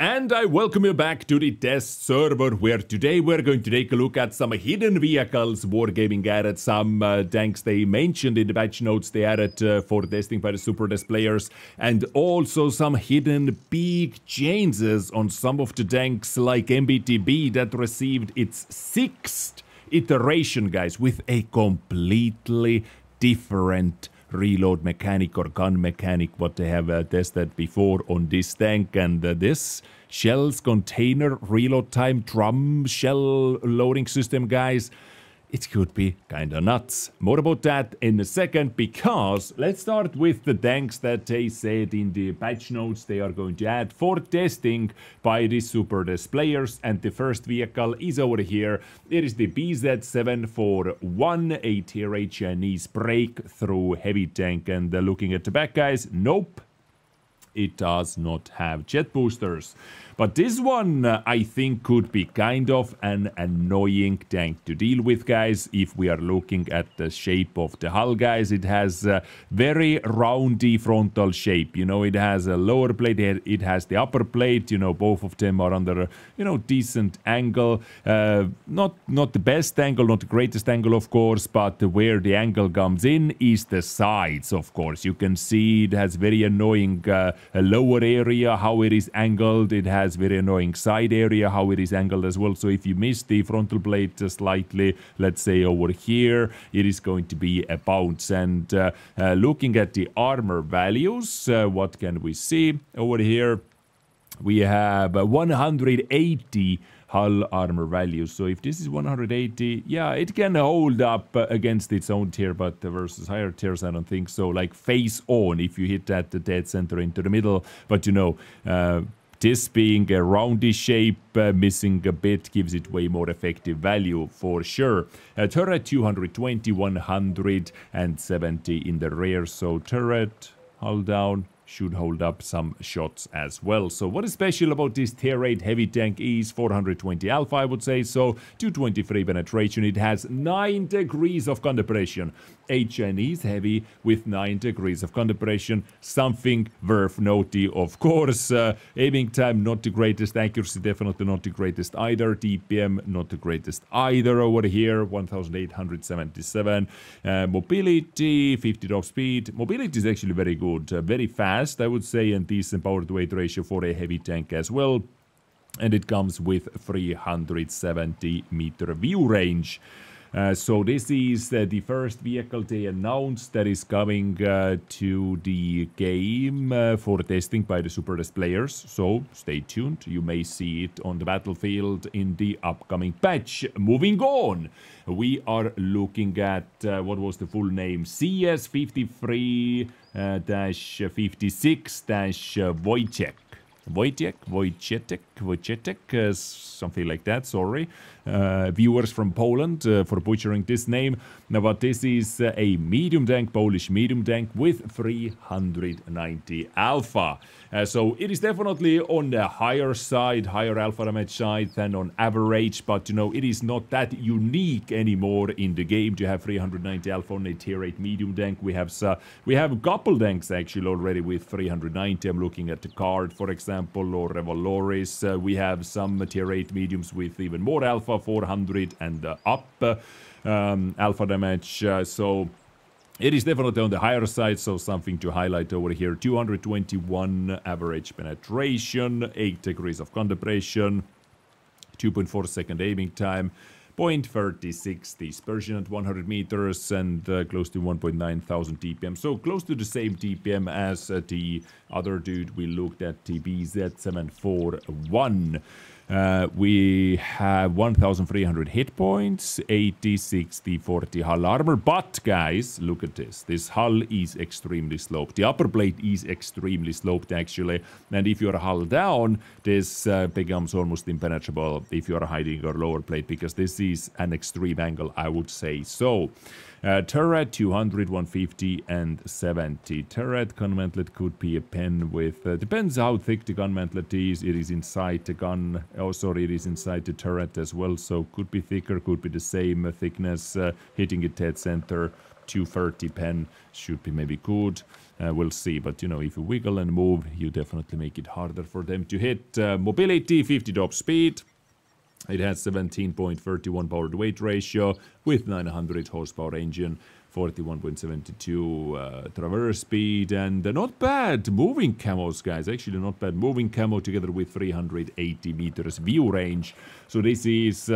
And I welcome you back to the test server, where today we're going to take a look at some hidden vehicles. Wargaming added some tanks they mentioned in the patch notes they added for testing by the Super Des players, and also some hidden big changes on some of the tanks like MBT-B that received its 6th iteration, guys, with a completely different reload mechanic or gun mechanic what they have tested before on this tank. And this shells container reload time drum shell loading system, guys, it could be kinda nuts. More about that in a second, because let's start with the tanks that they said in the patch notes they are going to add for testing by the Super Des players. And the first vehicle is over here. It is the BZ741, a tier 8 Chinese breakthrough heavy tank. And looking at the back, guys, nope, it does not have jet boosters. But this one, I think, could be kind of an annoying tank to deal with, guys. If we are looking at the shape of the hull, guys, it has a very roundy frontal shape. You know, it has a lower plate, it has the upper plate. You know, both of them are under a, decent angle. Not the best angle, not the greatest angle, of course, but where the angle comes in is the sides, of course. You can see it has very annoying lower area, how it is angled. It has very annoying side area, how it is angled as well. So if you miss the frontal plate slightly, let's say over here, it is going to be a bounce. And looking at the armor values, what can we see over here? We have 180 hull armor values. So if this is 180, yeah, it can hold up against its own tier, but versus higher tiers, I don't think so. Like face on, if you hit that the dead center into the middle. But this being a roundy shape, missing a bit, gives it way more effective value for sure. Turret 220, 170 in the rear. So turret, hull down, should hold up some shots as well. So what is special about this tier 8 heavy tank is 420 alpha, I would say. So 223 penetration. It has 9 degrees of gun depression. A Chinese heavy with 9 degrees of gun depression. Something worth noting, of course. Aiming time not the greatest. Accuracy definitely not the greatest either. DPM not the greatest either over here. 1877. Mobility 50 top speed. Mobility is actually very good. Very fast, I would say, and decent power to weight ratio for a heavy tank as well. And it comes with 370 meter view range. So this is the first vehicle they announced that is coming to the game for testing by the Super Des players. So stay tuned. You may see it on the battlefield in the upcoming patch. Moving on, we are looking at what was the full name? CS53-56-Wojtek. Wojtek, something like that, sorry. Viewers from Poland for butchering this name. Now, but this is a medium tank, Polish medium tank with 390 alpha. So it is definitely on the higher side, higher alpha damage side than on average, but it is not that unique anymore in the game to have 390 alpha on a tier 8 medium tank. We have a couple tanks actually already with 390. I'm looking at the card, for example, or Revoloris. We have some tier 8 mediums with even more alpha, 400 and up alpha damage. So it is definitely on the higher side, so something to highlight over here. 221 average penetration, 8 degrees of gun depression, 2.4 second aiming time, 0.36 dispersion at 100 meters, and close to 1.9 thousand DPM. So close to the same DPM as the other dude we looked at, the BZ741. We have 1,300 hit points, 80, 60, 40 hull armor. But guys, look at this. This hull is extremely sloped. The upper plate is extremely sloped actually. And if you're hull down, this becomes almost impenetrable if you're hiding your lower plate, because this is an extreme angle, I would say. So turret 200, 150 and 70. Turret gun mantlet could be a pen with, depends how thick the gun mantlet is. It is inside the gun. Oh, sorry, it is inside the turret as well. So could be thicker, could be the same thickness, hitting it dead center. 230 pen should be maybe good. We'll see, but you know, if you wiggle and move, you definitely make it harder for them to hit. Mobility, 50 top speed. It has 17.31 power to weight ratio with 900 horsepower engine, 41.72 traverse speed, and not bad moving camos, guys. Actually, not bad moving camo together with 380 meters view range. So this is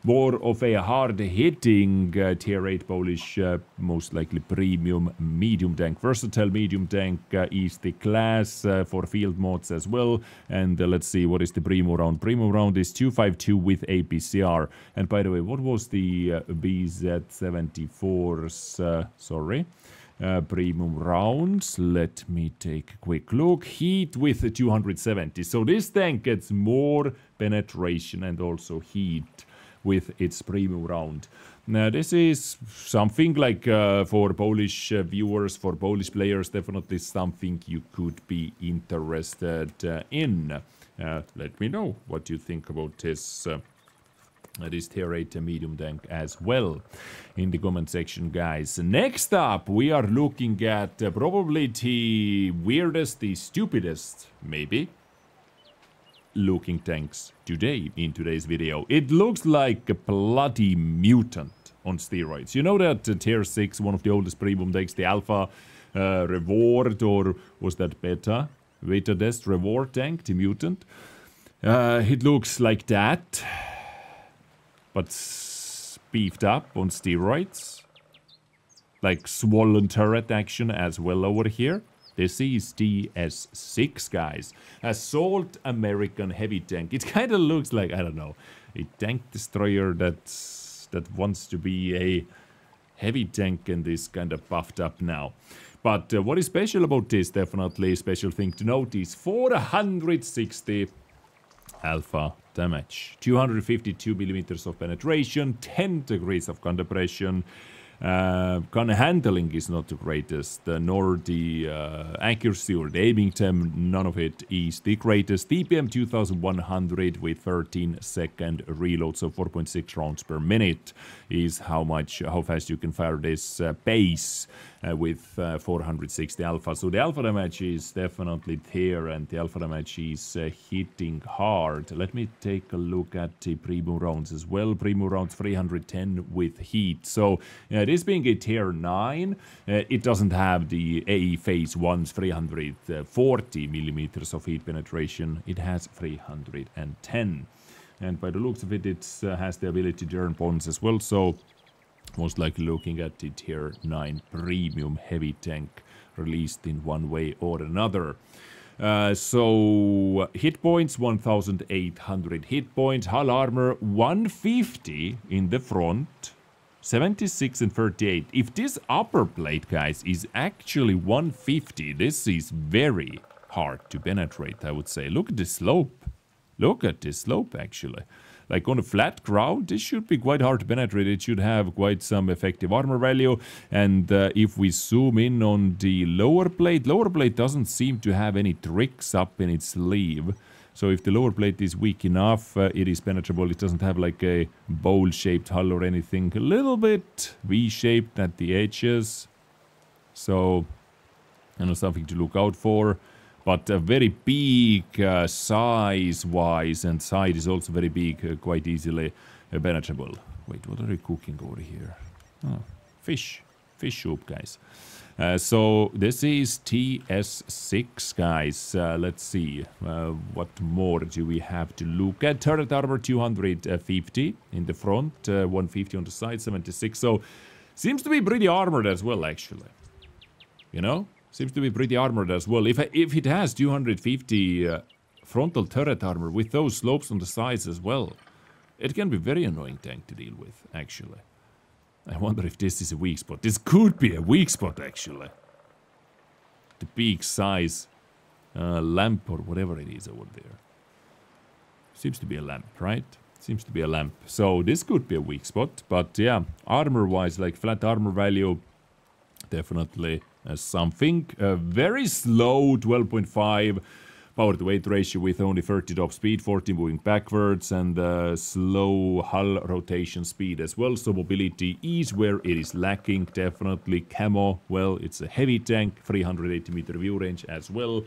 more of a hard-hitting tier 8 Polish, most likely premium medium tank. Versatile medium tank is the class for field mods as well. And let's see, what is the Primo round? Primo round is 252 with APCR. And by the way, what was the BZ-74's premium rounds? Let me take a quick look. Heat with 270. So this tank gets more penetration and also heat with its premium round. Now this is something like for Polish viewers, for Polish players, definitely something you could be interested in. Let me know what you think about this. This tier 8 medium tank as well in the comment section, guys. Next up, we are looking at probably the weirdest, the stupidest, maybe, looking tanks today in today's video. It looks like a bloody mutant on steroids. You know that tier 6, one of the oldest premium tanks, the Alpha Reward, or was that Beta? Beta Dest Reward tank, the mutant. It looks like that, but beefed up on steroids. Like swollen turret action as well over here. This is DS6, guys. Assault American heavy tank. It kind of looks like, I don't know, a tank destroyer that wants to be a heavy tank and is kind of buffed up now. But what is special about this, definitely a special thing to note, is 460 alpha damage, 252 millimeters of penetration, 10 degrees of gun depression. Gun handling is not the greatest, nor the accuracy or the aiming time, none of it is the greatest. DPM 2100 with 13-second reload, so 4.6 rounds per minute is how fast you can fire this base with 460 alpha. So the alpha damage is definitely there, and the alpha damage is hitting hard. Let me take a look at the Primo rounds as well. Primo rounds 310 with heat. So this being a tier 9, it doesn't have the AE phase 1's 340 millimeters of heat penetration. It has 310. And by the looks of it, it has the ability to earn bonds as well. So most likely looking at the tier 9 premium heavy tank released in one way or another. So hit points 1800 hit points, hull armor 150 in the front, 76 and 38. If this upper plate, guys, is actually 150, this is very hard to penetrate, I would say. Look at the slope. Look at this slope, actually. Like on a flat ground, this should be quite hard to penetrate. It should have quite some effective armor value. And if we zoom in on the lower plate doesn't seem to have any tricks up in its sleeve. So if the lower plate is weak enough, it is penetrable. It doesn't have like a bowl-shaped hull or anything. A little bit V-shaped at the edges. So, you know, something to look out for. But very big size-wise, and side is also very big, quite easily penetrable. Wait, what are we cooking over here? Oh, fish. Fish soup, guys. So this is TS6, guys. Let's see. What more do we have to look at? Turret armor 250 in the front, 150 on the side, 76. So seems to be pretty armored as well, actually. You know? Seems to be pretty armored as well. If it has 250 frontal turret armor with those slopes on the sides as well, it can be very annoying tank to deal with, actually. I wonder if this is a weak spot. This could be a weak spot, actually. The big size lamp or whatever it is over there. Seems to be a lamp, right? Seems to be a lamp. So this could be a weak spot. But yeah, armor-wise, like flat armor value, definitely something. Very slow, 12.5 Power to weight ratio with only 30 top speed, 40 moving backwards, and slow hull rotation speed as well. So mobility is where it is lacking, definitely. Camo, well, it's a heavy tank, 380 meter view range as well,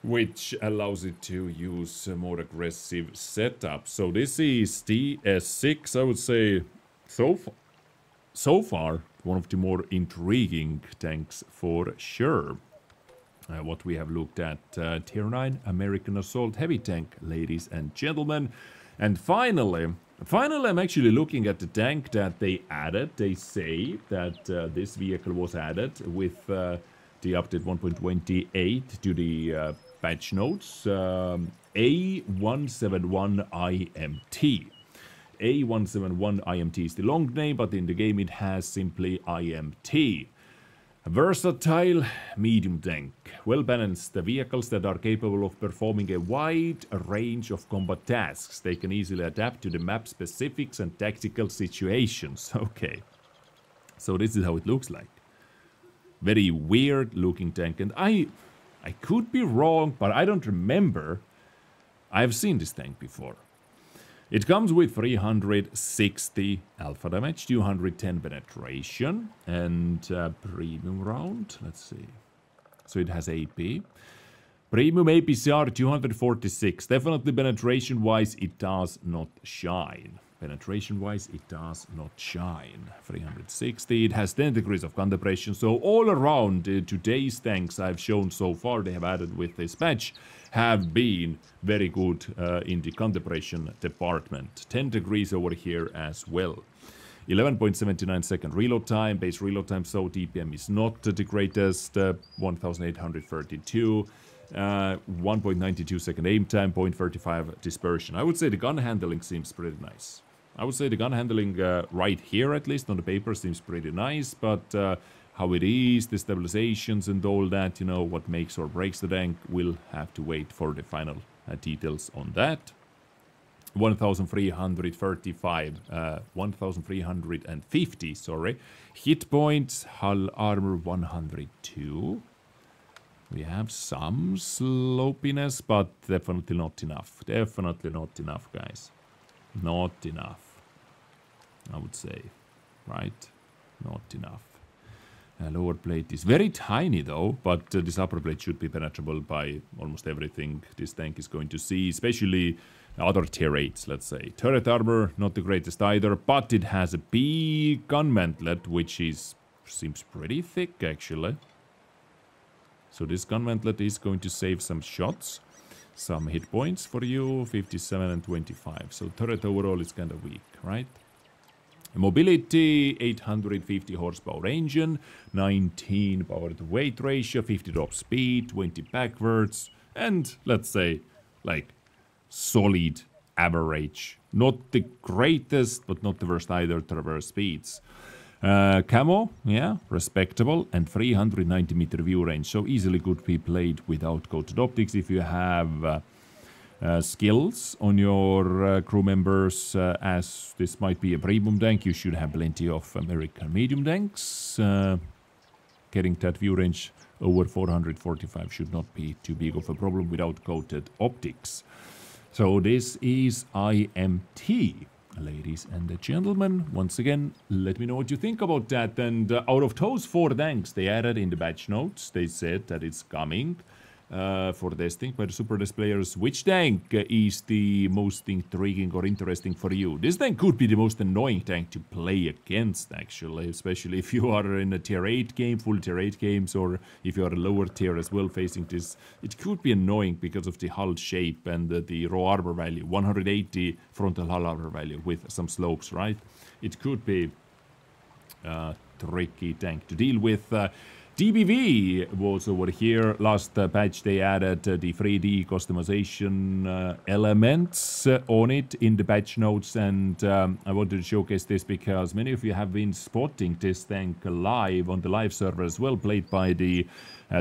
which allows it to use a more aggressive setup. So this is DS6, I would say, so far, one of the more intriguing tanks for sure. What we have looked at, Tier 9 American Assault Heavy Tank, ladies and gentlemen. And finally, I'm actually looking at the tank that they added. They say that this vehicle was added with the update 1.28 to the patch notes. A171IMT. A171IMT is the long name, but in the game it has simply IMT. A versatile medium tank, well-balanced vehicles that are capable of performing a wide range of combat tasks. They can easily adapt to the map specifics and tactical situations. Okay, so this is how it looks like. Very weird looking tank, and I could be wrong, but I don't remember. I've seen this tank before. It comes with 360 alpha damage, 210 penetration, and premium round. Let's see. So it has AP. Premium APCR 246. Definitely penetration-wise, it does not shine. Penetration-wise, it does not shine. 360. It has 10 degrees of gun depression. So all around, today's tanks I've shown so far, they have added with this patch, have been very good in the gun depression department. 10 degrees over here as well. 11.79 second reload time, base reload time, so DPM is not the greatest. 1832. 1.92 second aim time, 0.35 dispersion. I would say the gun handling seems pretty nice. I would say the gun handling right here, at least on the paper, seems pretty nice, but how it is, the stabilizations and all that, you know, what makes or breaks the tank, we'll have to wait for the final details on that. 1,350, sorry. Hit points, hull armor 102. We have some slopiness, but definitely not enough. Definitely not enough, guys. Not enough, I would say. Right? Not enough. Lower plate is very tiny, though, but this upper plate should be penetrable by almost everything this tank is going to see, especially other tier 8s, let's say. Turret armor, not the greatest either, but it has a big gun mantlet, which seems pretty thick, actually. So this gun mantlet is going to save some shots, some hit points for you, 57 and 25. So turret overall is kind of weak, right? Mobility, 850 horsepower engine, 19 power to weight ratio, 50 top speed, 20 backwards, and let's say, like, solid average. Not the greatest, but not the worst either, traverse speeds. Camo, yeah, respectable, and 390 meter view range, so easily could be played without coated optics if you have skills on your crew members, as this might be a premium tank. You should have plenty of American medium tanks. Getting that view range over 445 should not be too big of a problem without coated optics. So this is IMT. Ladies and gentlemen, once again, let me know what you think about that. And out of those 4 tanks they added in the batch notes, they said that it's coming for testing by the Super Des players. Which tank is the most intriguing or interesting for you? This tank could be the most annoying tank to play against, actually, especially if you are in a tier 8 game, full tier 8 games, or if you are a lower tier as well facing this. It could be annoying because of the hull shape and the raw armor value, 180 frontal hull armor value with some slopes, right? It could be a tricky tank to deal with. DBV was over here. Last patch they added the 3D customization elements on it in the patch notes, and I wanted to showcase this because many of you have been spotting this tank live on the live server as well, played by the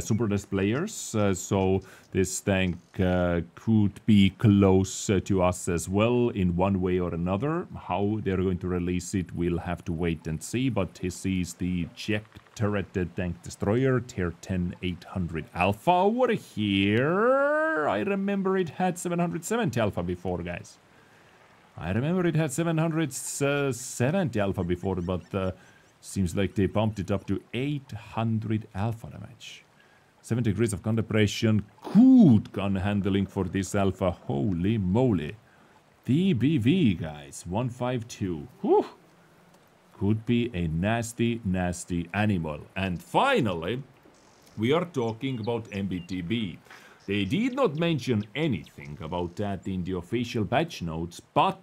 Super Des players. So this tank could be close to us as well in one way or another. How they're going to release it, we'll have to wait and see, but this is the Czech turreted tank destroyer, tier 10 800 alpha over here. swear I remember it had 770 alpha before, guys. I remember it had 770 alpha before, but seems like they bumped it up to 800 alpha damage. 7 degrees of gun depression. Good gun handling for this alpha. Holy moly. TBV, guys. 152. Whew. Could be a nasty, nasty animal. And finally, we are talking about MBT-B. They did not mention anything about that in the official patch notes, but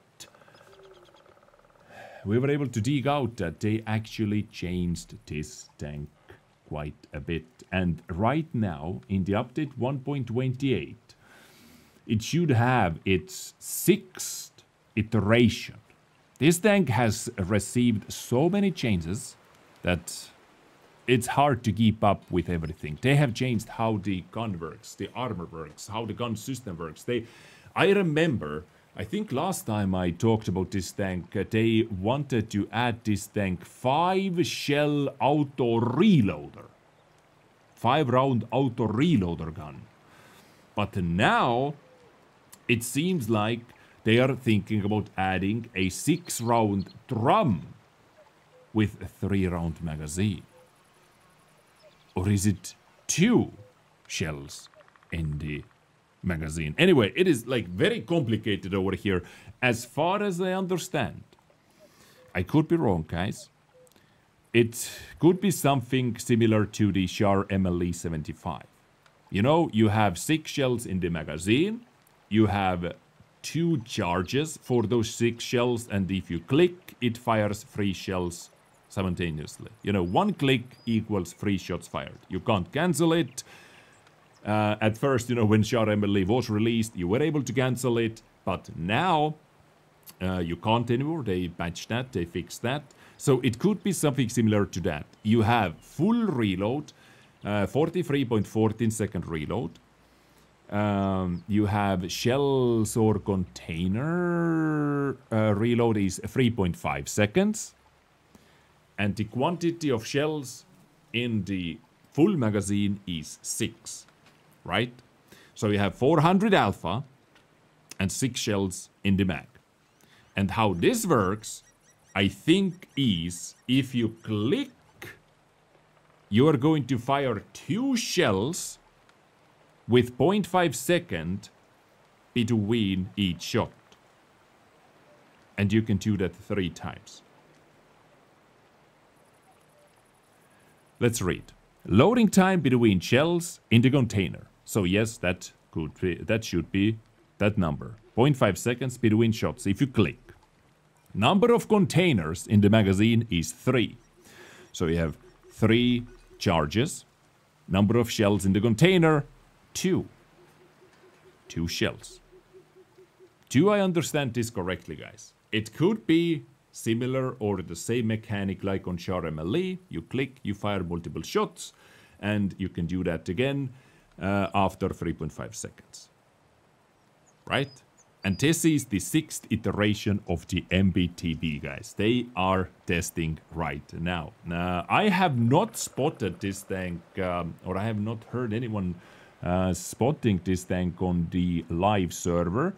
we were able to dig out that they actually changed this tank quite a bit. And right now, in the update 1.28, it should have its 6th iteration. This tank has received so many changes that it's hard to keep up with everything. They have changed how the gun works, the armor works, how the gun system works. I remember, I think last time I talked about this tank, they wanted to add this tank 5-shell auto reloader. 5-round auto reloader gun. But now, it seems like they are thinking about adding a 6-round drum with a 3-round magazine. Or is it 2 shells in the magazine? Anyway, it is like very complicated over here. As far as I understand, I could be wrong, guys. It could be something similar to the Char MLE 75. You know, you have 6 shells in the magazine. You have 2 charges for those 6 shells. And if you click, it fires 3 shells simultaneously. You know, 1 click equals 3 shots fired. You can't cancel it. At first, you know, when Char MLE was released, you were able to cancel it. But now, you can't anymore. They patched that. They fixed that. So it could be something similar to that. You have full reload, 43.14 second reload. You have shells or container reload is 3.5 seconds. And the quantity of shells in the full magazine is 6, right? So you have 400 alpha and 6 shells in the mag. And how this works, I think, is if you click, you are going to fire 2 shells with 0.5 second between each shot. And you can do that 3 times. Let's read. Loading time between shells in the container. So yes, that should be that number. 0.5 seconds between shots if you click. Number of containers in the magazine is 3. So you have 3 charges. Number of shells in the container, 2. 2 shells. Do I understand this correctly, guys? It could be similar or the same mechanic like on Char MLE. You click, you fire multiple shots, and you can do that again after 3.5 seconds. Right? And this is the 6th iteration of the MBT-B, guys. They are testing right now. Now, I have not spotted this tank, or I have not heard anyone spotting this tank on the live server.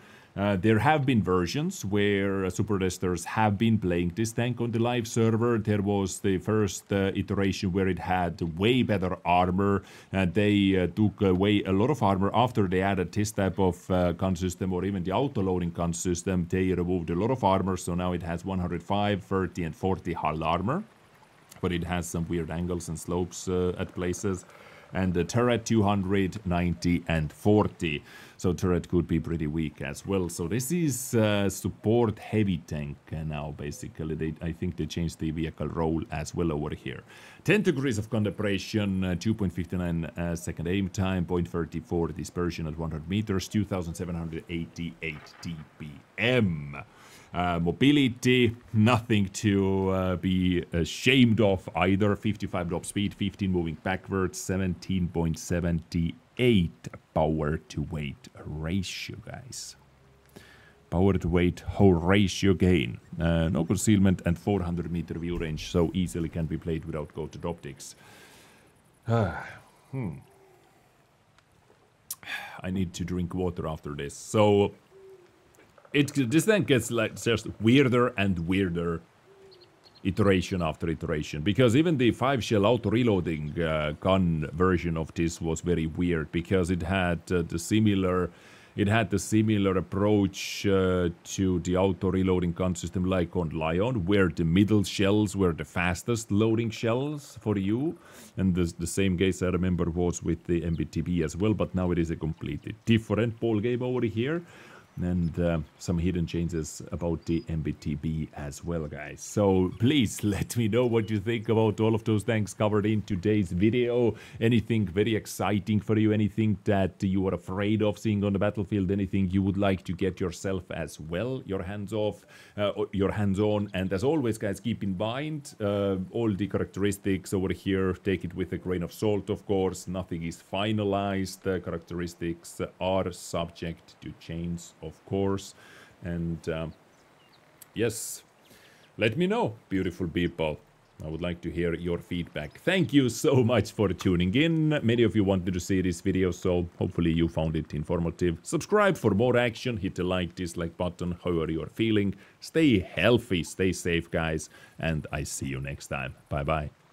There have been versions where super testers have been playing this tank on the live server. There was the first iteration where it had way better armor. They took away a lot of armor after they added this type of gun system, or even the auto-loading gun system. They removed a lot of armor, so now it has 105, 30 and 40 hull armor. But it has some weird angles and slopes at places. And the turret 200, 90 and 40. So turret could be pretty weak as well. So this is support heavy tank now, basically. I think they changed the vehicle role as well over here. 10 degrees of gun depression, 2.59 second aim time, 0.34 dispersion at 100 meters, 2,788 dpm. Mobility, nothing to be ashamed of either. 55 drop speed, 15 moving backwards, 17.78 power to weight ratio, guys. Power to weight whole ratio gain. No concealment and 400 meter view range, so easily can be played without go-to optics. I need to drink water after this. So this then gets like just weirder and weirder iteration after iteration, because even the 5-shell auto-reloading gun version of this was very weird, because it had the similar approach to the auto-reloading gun system like on Lion, where the middle shells were the fastest loading shells for you, and the same case I remember was with the MBT-B as well, but now it is a completely different ball game over here. And some hidden changes about the MBT-B as well, guys. So please let me know what you think about all of those tanks covered in today's video. Anything very exciting for you? Anything that you are afraid of seeing on the battlefield? Anything you would like to get yourself as well, your hands on? And as always, guys, keep in mind all the characteristics over here. Take it with a grain of salt, of course. Nothing is finalized. The characteristics are subject to change, of course. And yes, let me know, beautiful people. I would like to hear your feedback. Thank you so much for tuning in. Many of you wanted to see this video, so hopefully you found it informative. Subscribe for more action. Hit the like, dislike button, however you're feeling. Stay healthy, stay safe, guys, and I see you next time. Bye bye.